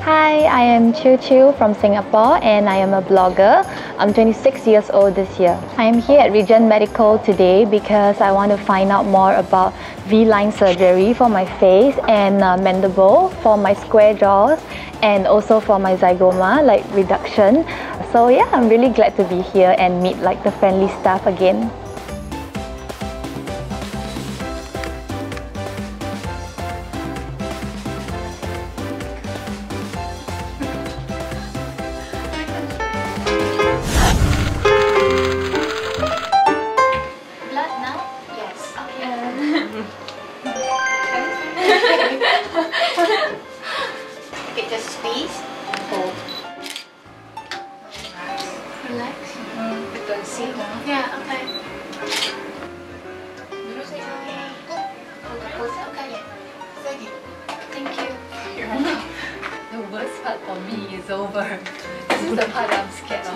Hi, I am Chiu Chiu from Singapore and I am a blogger. I'm 26 years old this year. I am here at Regen Medical today because I want to find out more about V-line surgery for my face and mandible, for my square jaws, and also for my zygoma, like reduction. So yeah, I'm really glad to be here and meet like the friendly staff again. Okay, just squeeze, hold. Relax. Don't see. Yeah, okay. Okay. Thank you. The worst part for me is over. This is the part I'm scared of.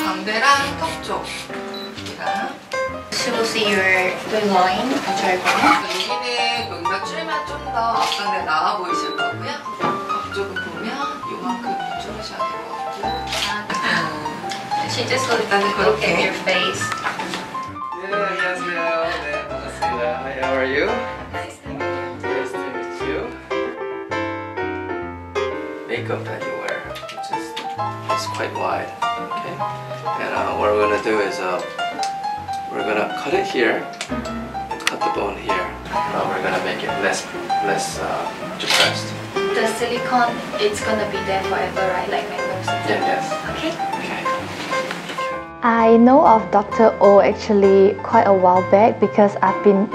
광대랑 턱 쪽. She will see your line, jawline. 여기는 여기가 줄이면 좀 더 앞광대 나와 보이실 거고요. 턱 쪽을 보면 요만큼 줄으셔야 될 것 같고. She just will 일단은 look 그렇게. at your face. 네, 안녕하세요. 네, 반갑습니다. Hi, how are you? Nice to meet you. Makeup that you wear, which is quite wide. Okay, and what we're gonna do is we're gonna cut it here, and cut the bone here. We're gonna make it less depressed. The silicone, it's gonna be there forever, right? Like my nose. Yes. Okay. Okay. I know of Dr. O actually quite a while back because I've been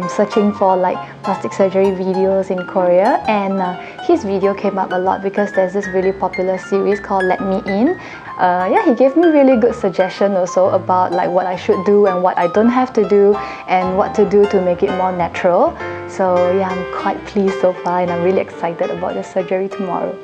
searching for like plastic surgery videos in Korea, and his video came up a lot because there's this really popular series called Let Me In. Yeah, he gave me really good suggestion also about like what I should do and what I don't have to do and what to do to make it more natural. So yeah, I'm quite pleased so far and I'm really excited about the surgery tomorrow.